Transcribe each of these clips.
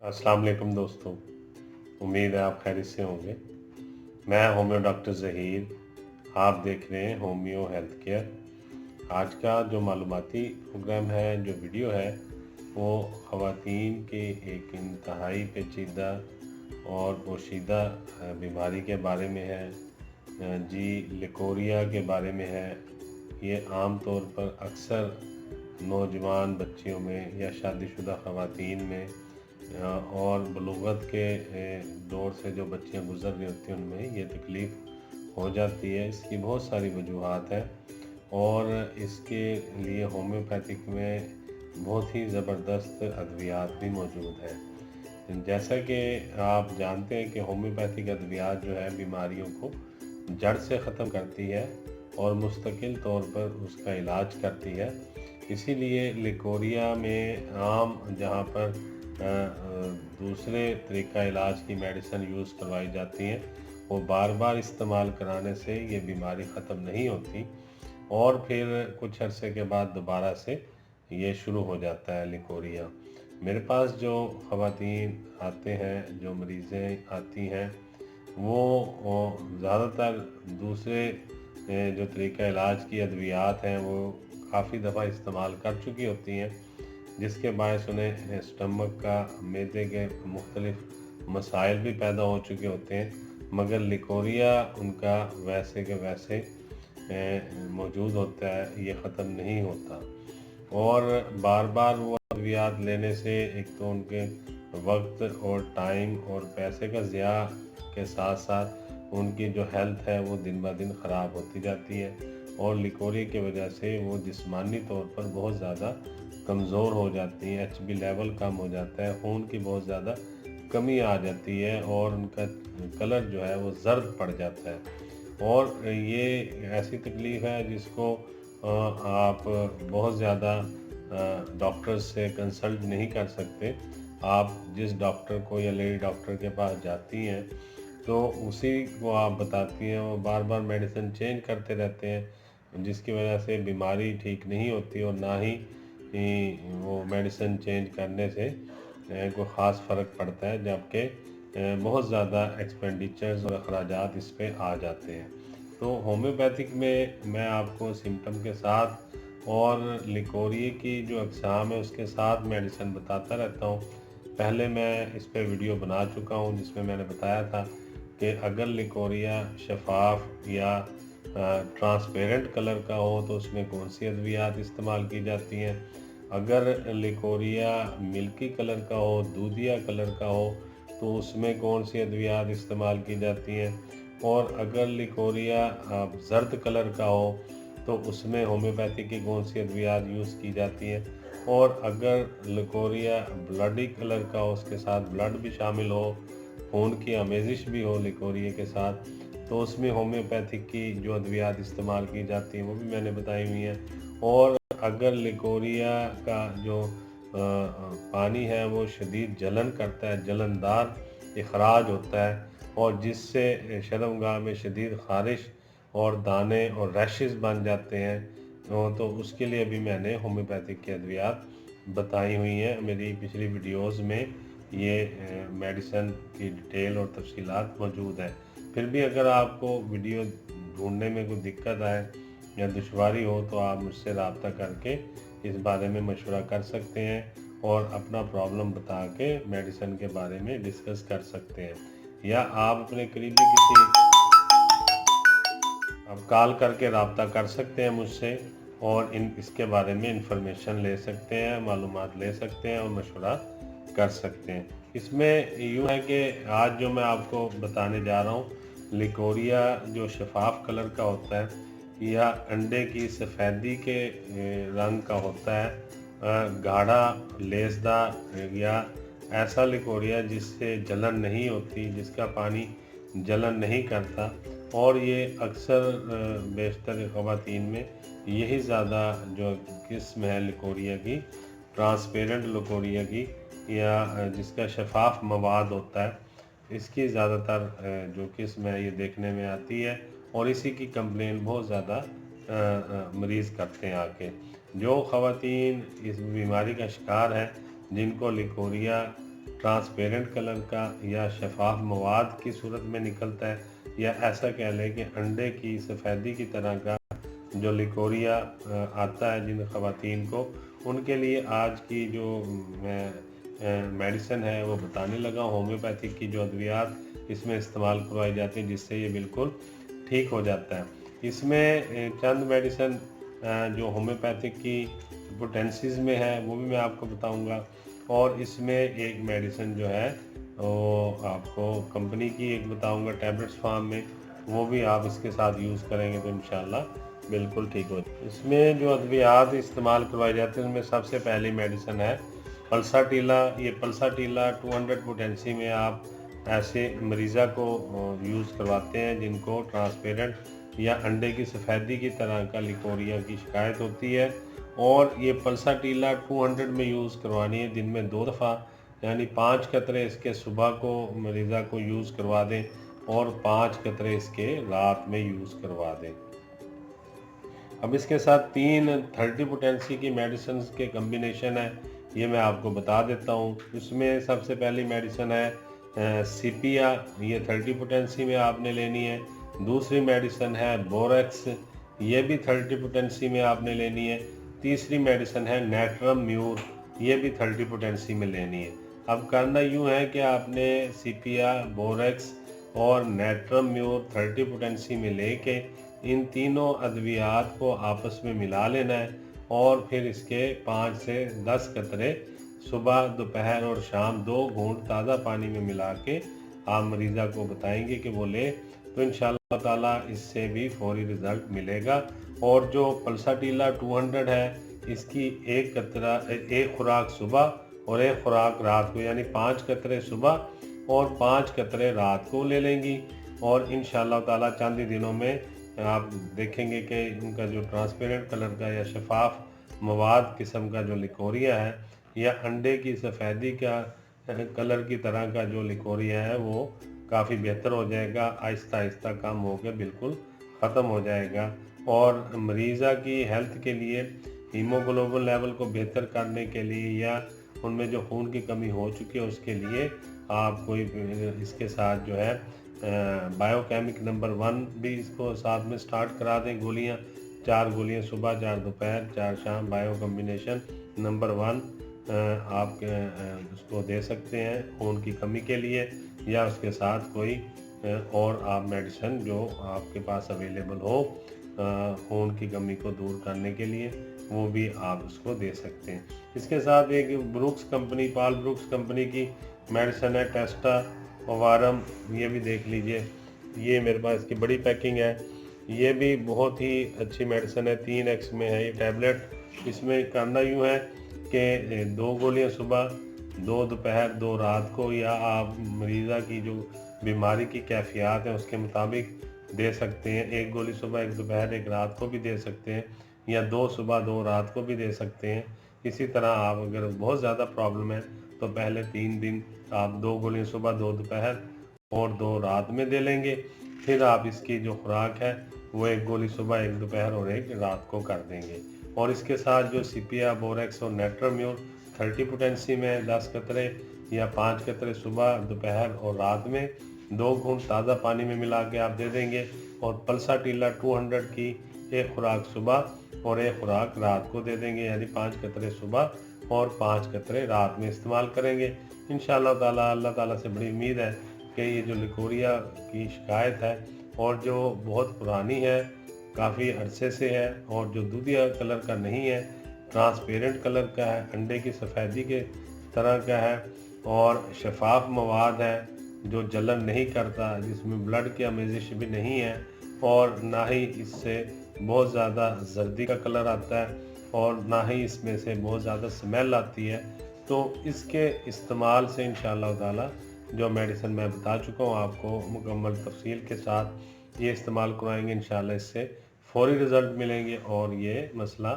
अस्सलाम वालेकुम दोस्तों। उम्मीद है आप खैरियत से होंगे। मैं होम्यो डॉक्टर ज़हीर। आप देख रहे हैं होम्यो हेल्थ केयर। आज का जो मालूमाती प्रोग्राम है, जो वीडियो है, वो ख़वातीन के एक इंतहाई पेचीदा और पोशीदा बीमारी के बारे में है। जी, लिकोरिया के बारे में है। ये आम तौर पर अक्सर नौजवान बच्चियों में या शादीशुदा ख़वातीन में और बलूगत के दौर से जो बच्चियां गुज़र रही होती हैं उनमें ये तकलीफ़ हो जाती है। इसकी बहुत सारी वजूहात हैं और इसके लिए होम्योपैथिक में बहुत ही ज़बरदस्त अद्वियात भी मौजूद हैं। जैसा कि आप जानते हैं कि होम्योपैथिक अद्वियात जो है बीमारियों को जड़ से ख़त्म करती है और मुस्तकिल तौर पर उसका इलाज करती है। इसीलिए लिकोरिया में आम जहाँ पर दूसरे तरीक़ा इलाज की मेडिसिन यूज़ करवाई जाती हैं, वो बार बार इस्तेमाल कराने से ये बीमारी ख़त्म नहीं होती और फिर कुछ अरसे के बाद दोबारा से ये शुरू हो जाता है लिकोरिया। मेरे पास जो ख़वातीन आते हैं, जो मरीज़ें आती हैं, वो ज़्यादातर दूसरे जो तरीक़ा इलाज की अद्वियात हैं वो काफ़ी दफ़ा इस्तेमाल कर चुकी होती हैं, जिसके बायस उन्हें स्टमक का, मैदे के मुख्तलिफ मसाइल भी पैदा हो चुके होते हैं, मगर लिकोरिया उनका वैसे के वैसे मौजूद होता है, ये ख़त्म नहीं होता। और बार बार वो अद्वियात लेने से एक तो उनके वक्त और टाइम और पैसे का ज़िया के साथ साथ उनकी जो हेल्थ है वो दिन ब दिन ख़राब होती जाती है और लिकोरिया की वजह से वो जिस्मानी तौर पर बहुत ज़्यादा कमज़ोर हो जाती हैं। HB लेवल कम हो जाता है, खून की बहुत ज़्यादा कमी आ जाती है और उनका कलर जो है वो ज़र्द पड़ जाता है। और ये ऐसी तकलीफ़ है जिसको आप बहुत ज़्यादा डॉक्टर्स से कंसल्ट नहीं कर सकते। आप जिस डॉक्टर को या लेडी डॉक्टर के पास जाती हैं तो उसी को आप बताती हैं, वो बार बार मेडिसिन चेंज करते रहते हैं, जिसकी वजह से बीमारी ठीक नहीं होती और ना ही वो मेडिसिन चेंज करने से कोई ख़ास फ़र्क पड़ता है, जबकि बहुत ज़्यादा एक्सपेंडिचर्स और अखराजात इस पे आ जाते हैं। तो होम्योपैथिक में मैं आपको सिम्टम के साथ और लिकोरिया की जो अक़साम है उसके साथ मेडिसिन बताता रहता हूँ। पहले मैं इस पे वीडियो बना चुका हूँ जिसमें मैंने बताया था कि अगर लिकोरिया शफ़ाफ़ या ट्रांसपेरेंट कलर का हो तो उसमें कौन सी अद्वियात इस्तेमाल की जाती हैं। अगर लिकोरिया मिल्की कलर का हो, दूधिया कलर का हो, तो उसमें कौन सी अद्वियात इस्तेमाल की जाती हैं। और अगर लिकोरिया ज़र्द कलर का हो तो उसमें होम्योपैथी की कौन सी अद्वियात यूज़ की जाती हैं। और अगर लिकोरिया ब्लडी कलर का हो, उसके साथ ब्लड भी शामिल हो, खून की आमेज़िश भी हो लिकोरिया के साथ, तो उसमें होम्योपैथिक की जो अद्वियात इस्तेमाल की जाती हैं वो भी मैंने बताई हुई हैं। और अगर लिकोरिया का जो पानी है वो शदीद जलन करता है, जलनदार इखराज होता है और जिससे शर्मगाह में शदीद ख़ारिश और दाने और रैशेस बन जाते हैं, तो उसके लिए भी मैंने होम्योपैथिक की अद्वियात बताई हुई हैं। मेरी पिछली वीडियोस में ये मेडिसिन की डिटेल और तफसीलात मौजूद है। फिर भी अगर आपको वीडियो ढूंढने में कोई दिक्कत आए या दुश्वारी हो तो आप मुझसे रब्ता करके इस बारे में मशवरा कर सकते हैं और अपना प्रॉब्लम बता के मेडिसिन के बारे में डिस्कस कर सकते हैं, या आप अपने करीबी किसी आप कॉल करके रब्ता कर सकते हैं मुझसे और इसके बारे में इंफॉर्मेशन ले सकते हैं, मालूमात ले सकते हैं और मशवरा कर सकते हैं। इसमें यूँ है कि आज जो मैं आपको बताने जा रहा हूँ, लिकोरिया जो शफ़ाफ़ कलर का होता है या अंडे की सफ़ेदी के रंग का होता है, गाढ़ा लेसदार या ऐसा लिकोरिया जिससे जलन नहीं होती, जिसका पानी जलन नहीं करता, और ये अक्सर बेशतर ख़वातीन में यही ज़्यादा जो किस्म है लिकोरिया की, ट्रांसपेरेंट लिकोरिया की, या जिसका शफ़ाफ़ मवाद होता है, इसकी ज़्यादातर जो किस्म है ये देखने में आती है और इसी की कंप्लेन बहुत ज़्यादा मरीज़ करते हैं आके। जो ख़वातीन इस बीमारी का शिकार हैं, जिनको लिकोरिया ट्रांसपेरेंट कलर का या शफाफ मवाद की सूरत में निकलता है, या ऐसा कह लें कि अंडे की सफ़ेदी की तरह का जो लिकोरिया आता है जिन ख़वातीन को, उनके लिए आज की जो मेडिसिन है वो बताने लगा। होम्योपैथिक की जो अद्वियात इसमें इस्तेमाल करवाई जाती हैं जिससे ये बिल्कुल ठीक हो जाता है। इसमें चंद मेडिसिन जो होम्योपैथिक की पोटेंसीज़ में है वो भी मैं आपको बताऊंगा, और इसमें एक मेडिसिन जो है वो आपको कंपनी की एक बताऊंगा टैबलेट्स फॉर्म में, वो भी आप इसके साथ यूज़ करेंगे तो इंशाल्लाह बिल्कुल ठीक हो। इसमें जो अद्वियात इस्तेमाल करवाए जाते हैं उनमें सबसे पहली मेडिसिन है पल्साटीला। ये पल्साटीला 200 पोटेंसी में आप ऐसे मरीज़ा को यूज़ करवाते हैं जिनको ट्रांसपेरेंट या अंडे की सफ़ेदी की तरह का लिकोरिया की शिकायत होती है, और ये पल्साटीला 200 में यूज़ करवानी है दिन में 2 दफ़ा, यानी 5 कतरे इसके सुबह को मरीज़ा को यूज़ करवा दें और 5 कतरे इसके रात में यूज़ करवा दें। अब इसके साथ 3 30 पोटेंसी की मेडिसिन के कम्बिनेशन है, ये मैं आपको बता देता हूँ। इसमें सबसे पहली मेडिसिन है सीपिया, ये 30 पोटेंसी में आपने लेनी है। दूसरी मेडिसिन है बोरेक्स, ये भी 30 पोटेंसी में आपने लेनी है। तीसरी मेडिसिन है नेट्रम म्यूर, ये भी 30 पोटेंसी में लेनी है। अब करना यूँ है कि आपने सीपिया, बोरेक्स और नेट्रम म्यूर 30 पोटेंसी में लेके इन तीनों अद्वियात को आपस में मिला लेना है, और फिर इसके 5 से 10 कतरे सुबह, दोपहर और शाम 2 घूंट ताज़ा पानी में मिला के आप मरीज़ा को बताएंगे कि वो ले, तो इंशाअल्लाह ताला इससे भी फौरी रिज़ल्ट मिलेगा। और जो पल्साटीला 200 है इसकी एक खुराक सुबह और एक खुराक रात को, यानी 5 कतरे सुबह और 5 कतरे रात को ले लेंगी, और इंशाअल्लाह ताला चंद ही दिनों में आप देखेंगे कि इनका जो ट्रांसपेरेंट कलर का या शफाफ मवाद किस्म का जो लिकोरिया है या अंडे की सफ़ेदी का कलर की तरह का जो लिकोरिया है वो काफ़ी बेहतर हो जाएगा, आहिस्ता आहिस्ता कम होकर बिल्कुल ख़त्म हो जाएगा। और मरीज़ा की हेल्थ के लिए हीमोग्लोबिन लेवल को बेहतर करने के लिए या उनमें जो खून की कमी हो चुकी है उसके लिए आप कोई इसके साथ जो है बायोकेमिक नंबर 1 भी इसको साथ में स्टार्ट करा दें। गोलियां 4 गोलियां सुबह, 4 दोपहर, 4 शाम, बायो कम्बिनेशन नंबर 1 आप उसको दे सकते हैं खून की कमी के लिए, या उसके साथ कोई और आप मेडिसिन जो आपके पास अवेलेबल हो खून की कमी को दूर करने के लिए वो भी आप उसको दे सकते हैं। इसके साथ एक ब्रुक्स कंपनी, पाल ब्रुक्स कंपनी की मेडिसिन है टेस्टा ओवारम, ये भी देख लीजिए। ये मेरे पास इसकी बड़ी पैकिंग है, ये भी बहुत ही अच्छी मेडिसिन है, 3x में है ये टैबलेट। इसमें करना यूँ है कि 2 गोलियां सुबह, 2 दोपहर, 2 रात को, या आप मरीज़ा की जो बीमारी की कैफियत है उसके मुताबिक दे सकते हैं। 1 गोली सुबह, 1 दोपहर, 1 रात को भी दे सकते हैं, या 2 सुबह 2 रात को भी दे सकते हैं। इसी तरह आप अगर बहुत ज़्यादा प्रॉब्लम है तो पहले 3 दिन आप 2 गोलियां सुबह, 2 दोपहर और 2 रात में दे लेंगे। फिर आप इसकी जो खुराक है वो 1 गोली सुबह, 1 दोपहर और 1 रात को कर देंगे। और इसके साथ जो सीपिया, बोरेक्स और नेट्रम्यूर 30 पोटेंसी में 10 कतरे या 5 कतरे सुबह, दोपहर और रात में 2 घूंट ताज़ा पानी में मिला के आप दे देंगे। और पल्साटीला 200 की 1 खुराक सुबह और 1 खुराक रात को दे देंगे, यानी 5 कतरे सुबह और 5 कतरे रात में इस्तेमाल करेंगे। इंशाअल्लाह ताला अल्लाह ताला से बड़ी उम्मीद है कि ये जो लिकोरिया की शिकायत है और जो बहुत पुरानी है, काफ़ी अरसे से है, और जो दूधिया कलर का नहीं है, ट्रांसपेरेंट कलर का है, अंडे की सफ़ेदी के तरह का है, और शफाफ मवाद है जो जलन नहीं करता, जिसमें ब्लड की आमेजिश भी नहीं है, और ना ही इससे बहुत ज़्यादा जर्दी का कलर आता है, और ना ही इसमें से बहुत ज़्यादा स्मेल आती है। तो इसके इस्तेमाल से इंशाअल्लाह ताला जो मेडिसिन मैं बता चुका हूँ आपको मुकम्मल तफसील के साथ ये इस्तेमाल करवाएंगे, इंशाअल्लाह इससे फौरी रिज़ल्ट मिलेंगे और ये मसला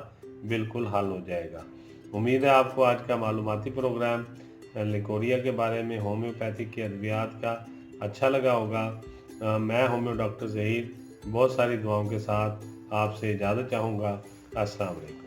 बिल्कुल हल हो जाएगा। उम्मीद है आपको आज का मालूमाती प्रोग्राम लिकोरिया के बारे में, होम्योपैथिक की अद्वियात का अच्छा लगा होगा। मैं होम्यो डॉक्टर ज़हीर बहुत सारी दुआओं के साथ आपसे इजाज़त चाहूँगा। अस्सलाम वालेकुम।